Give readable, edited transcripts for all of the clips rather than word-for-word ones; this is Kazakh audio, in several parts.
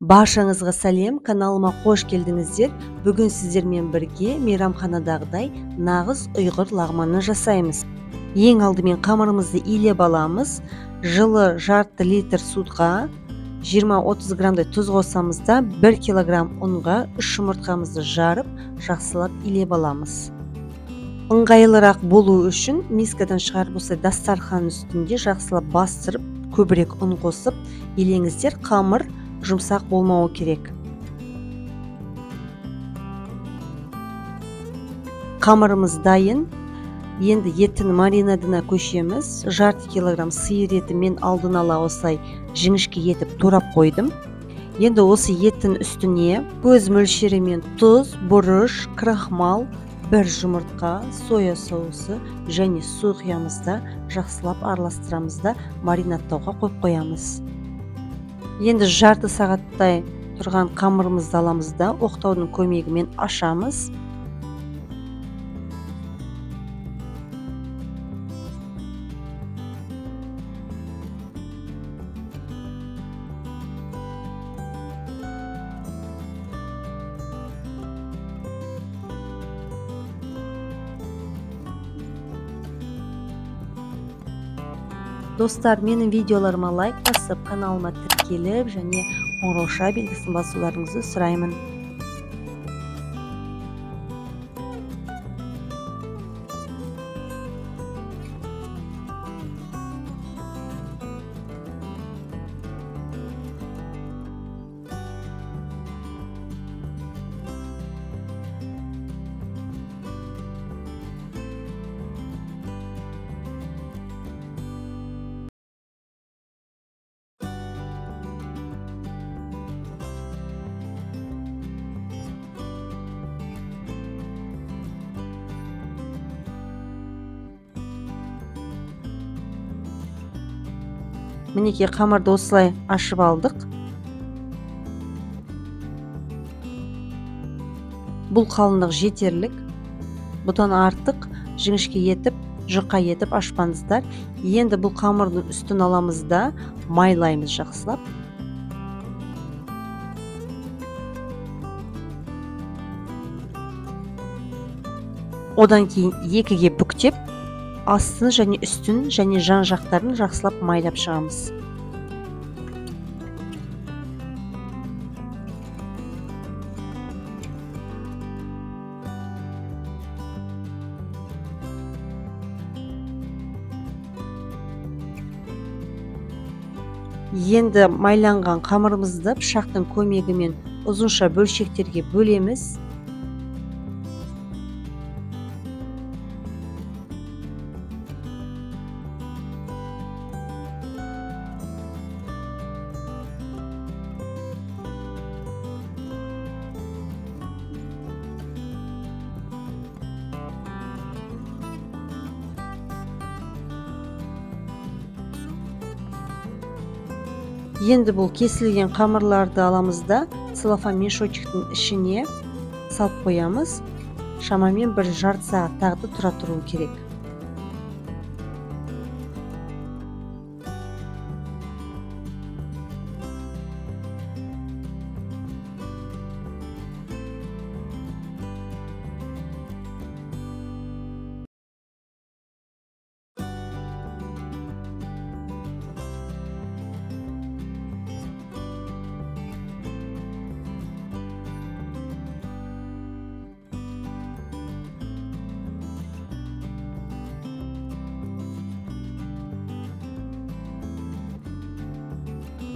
Баршаңызға сәлем, каналыма қош келдіңіздер. Бүгін сіздермен бірге мейрамханадағыдай нағыз ұйғыр лағманын жасаймыз. Ең алдымен қамырымызды илеп аламыз. Жылы жарты литр суға 20-30 грамдай тұз қосамыз да 1 килограмм ұнға 3 жұмыртқамызды жарып, жақсылап илеп аламыз. Ыңғайлырақ болу үшін мискадан шығарып осы дастархан үстінде жақсылап бастырып, көбірек ұн қосып илеңіздер. Қамыр жұмсақ болмауы керек. Қамырымыз дайын. Енді еттің маринадына көшеміз. Жарты килограмм сиыр еті мен алдын ала осылай жіңішке етіп турап қойдым. Енді осы еттің үстіне көз мөлшерімен тұз, бұрыш, крахмал, 1 жұмыртқа, соя соусы және су құямыз да жақсылап араластырамыз да маринадтауға қойып қоямыз. Енді жарты сағаттай тұрған қамырымызды аламыз да оқтаудың көмегімен ашамыз. Достар, менің видеоларыма лайк басып, каналыма тіркеліп және қоңырауша белгісін басуларыңызды сұраймын. Мінекей қамырды осылай ашып алдық. Бұл қалыңдық жетерлік. Бұдан артық жіңішке етіп, жұқа етіп ашпаңыздар. Енді бұл қамырдың үстін аламыз да майлаймыз жақсылап. Одан кейін екіге бүктеп, астын және үстін және жан жақтарын жақсылап майлап шығамыз. Енді майланған қамырымызды пышақтың көмегімен ұзынша бөлшектерге бөлеміз. Енді бұл кесілген қамырларды аламыз да целлофан мешочектің ішіне салып қоямыз. Шамамен 1 жарты сағат тағды тұра тұруы керек.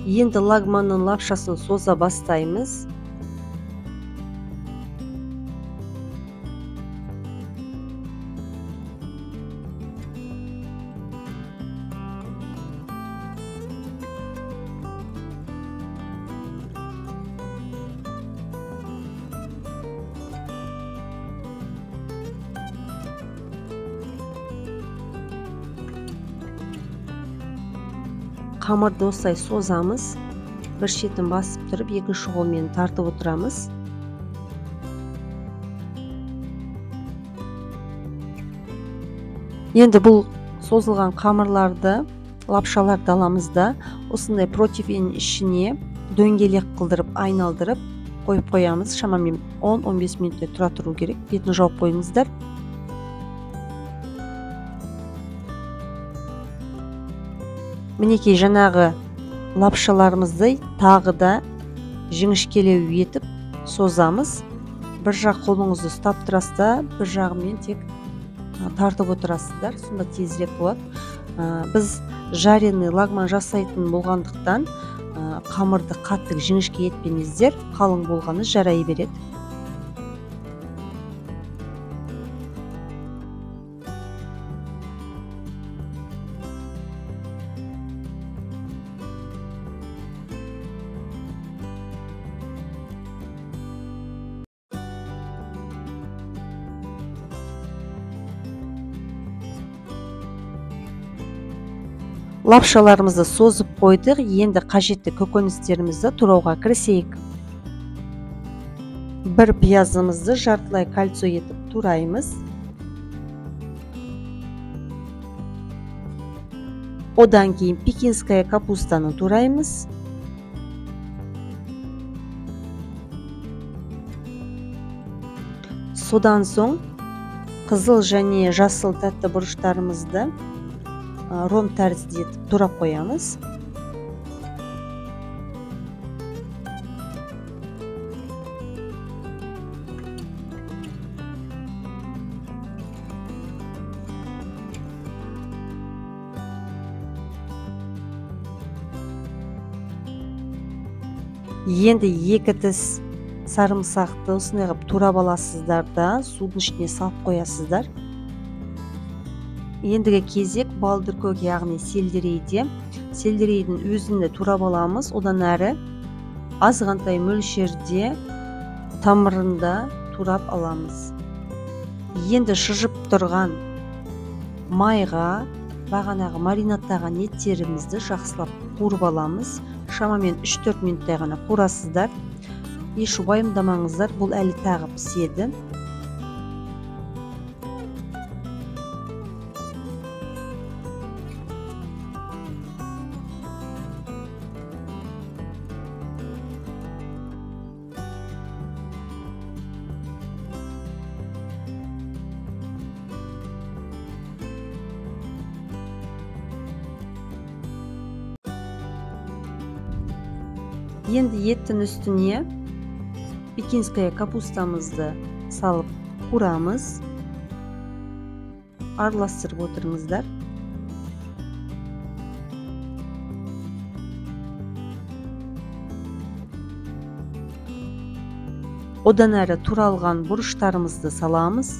Енді лагманның лапшасын соза бастаймыз. Қамырды осылай созамыз. Bir шетін басып тұрып, екінші қолмен тартып отырамыз. Енді бұл созылған қамырларды, лапшаларды аламыз да осындай противенің ішіне дөңгелек қылдырып айналдырып қойып қоямыз. Шамамен 10-15 минуттай тұра тұру керек. Бетін жауып қойыңыздар. Мінекей жаңағы лапшаларымызды тағы да жіңішкелеу етіп созамыз. Бір жақ қолыңызды ұстап тұрасыздар, бір жағымен тек тартып отырасыздар, сонда тезірек болады. Біз жареный лагман жасайтын болғандықтан қамырды қатты жіңішке етпеңіздер, қалың болғаны жарай береді. Лапшаларымызды созып қойдық. Енді қажетті көкөністерімізді турауға кірісейік. Бір пиязымызды жартылай кольцо етіп тураймыз. Одан кейін пекинская капустаны тураймыз. Содан соң қызыл және жасыл тәтті бұрыштарымызды ром тәрізді етіп турап қоямыз. Енді екі тіс сарымсақты осындай қылып турап аласыздар да судың ішіне салып қоясыздар. Ендігі кезек балдыркөк, яғни сельдерейде. Сельдерейдің өзінде турап аламыз. Одан әрі азғантай мөлшерде тамырында турап аламыз. Енді шыжып тұрған майға бағанағы маринаттаған еттерімізді жақсылап қуырып аламыз. Шамамен 3-4 минуттай ғана қуырасыздар. Еш уайымдамаңыздар, бұл әлі тағы піседі. Енді еттің үстіне пекинская капустамызды салып қуырамыз. Араластырып отырыңыздар. Одан әрі туралған бұрыштарымызды саламыз.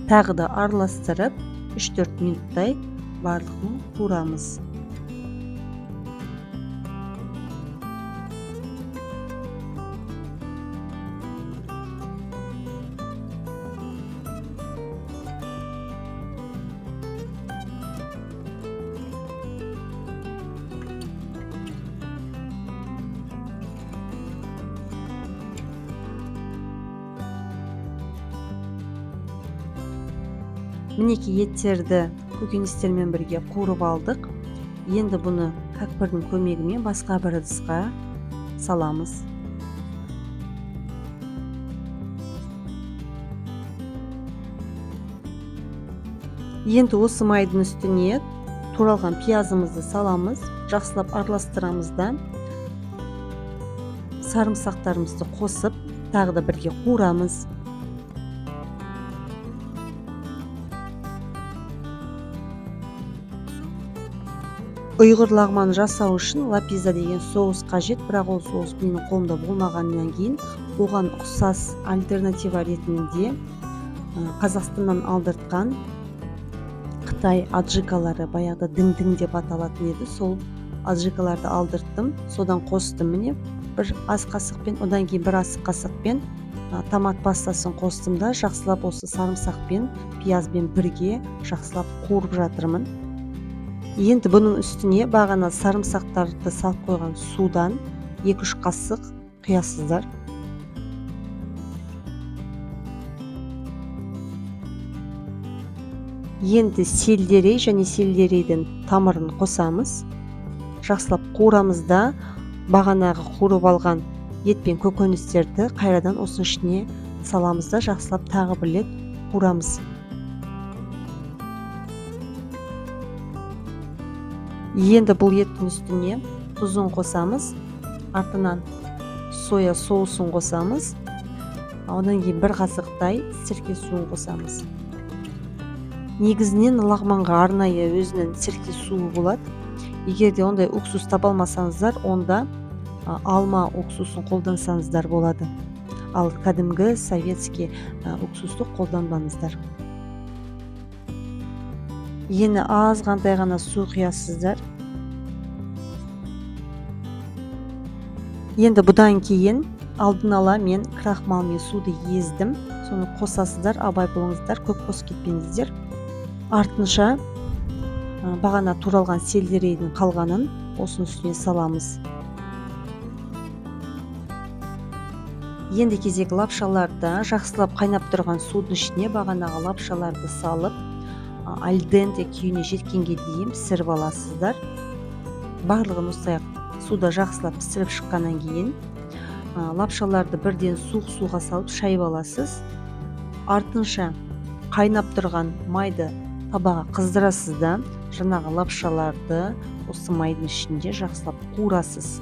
Тағы да араластырып 3-4 минуттай барлығын қуырамыз. Мінекей еттерді көкөністермен бірге қуырып алдық. Енді бұны кәкпірдің көмегімен басқа бір ыдысқа саламыз. Енді осы майдың үстіне туралған пиязымызды саламыз. Жақсылап араластырамыз да сарымсақтарымызды қосып, тағы да бірге қуырамыз. Ұйғыр лагман жасау үшін лапиза деген соус қажет, бірақ ол соус менің қолымда болмағаннан кейін оған ұқсас альтернатива ретінде Қазақстаннан алдыртқан Қытай аджикалары, баяғыда дing-ding деп аталатын еді, сол аджикаларды алдырттым, содан қостым. Міне бір ас қасықпен, одан кейін бір ас қасықпен томат пастасын қостым да жақсылап осы сарымсақпен, пиязбен бірге жақсылап қуырып жатырмын. Енді бұның үстіне бағана сарымсақтарды салып қойған судан 2-3 қасық құясыздар. Енді сельдерей және сельдерейдің тамырын қосамыз. Жақсылап қуырамыз да бағанағы қуырып алған ет пен көкөністерді қайрадан осының ішіне саламыз да жақсылап тағы бір рет қуырамыз. Енді бұл еттің үстіне тұзын қосамыз, артынан соя соусын қосамыз, одан кейін бір қасықтай сірке суын қосамыз. Негізінен лагманға арнайы өзінің сірке суы болады. Егер де ондай уксус таба алмасаңыздар, онда алма уксусын қолдансаңыздар болады. Ал кәдімгі советский уксусты қолданбаңыздар. Енді азғантай ғана су құясыздар. Енді бұдан кейін алдын ала мен крахмал мен суды ездім. Соны қосасыздар, абай болыңыздар, көп қосып кетпеңіздер. Артынша бағана туралған сельдерейдің қалғанын осының үстіне саламыз. Енді кезек лапшаларды жақсылап қайнап тұрған судың ішіне бағанағы лапшаларды салып, аль денте күйіне жеткенге дейін пісіріп аласыздар. Барлығын осылай суда жақсылап пісіріп шыққаннан кейін лапшаларды бірден суық суға салып шайып аласыз. Артынша қайнап тұрған майды табаға қыздырасыз да, жаңағы лапшаларды осы майдың ішінде жақсылап қуырасыз.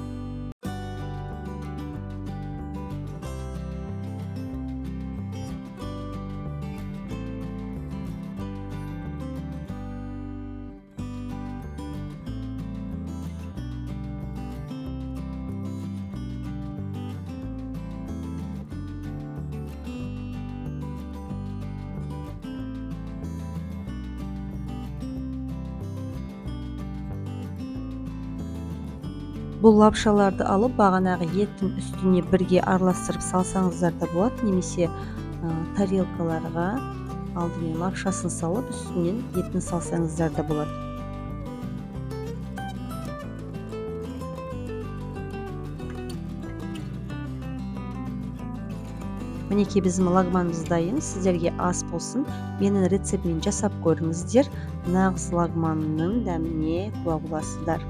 Бұл лапшаларды алып бағанағы еттің үстіне бірге араластырып салсаңыздар да болады, немесе тарелкаларға алдымен лапшасын салып, үстінен етін салсаңыздар да болады. Мінекей біздің лагманымыз дайын. Сіздерге ас болсын. Менің рецептіммен жасап көріңіздер. Нағыз лагманның дәміне куә боласыздар.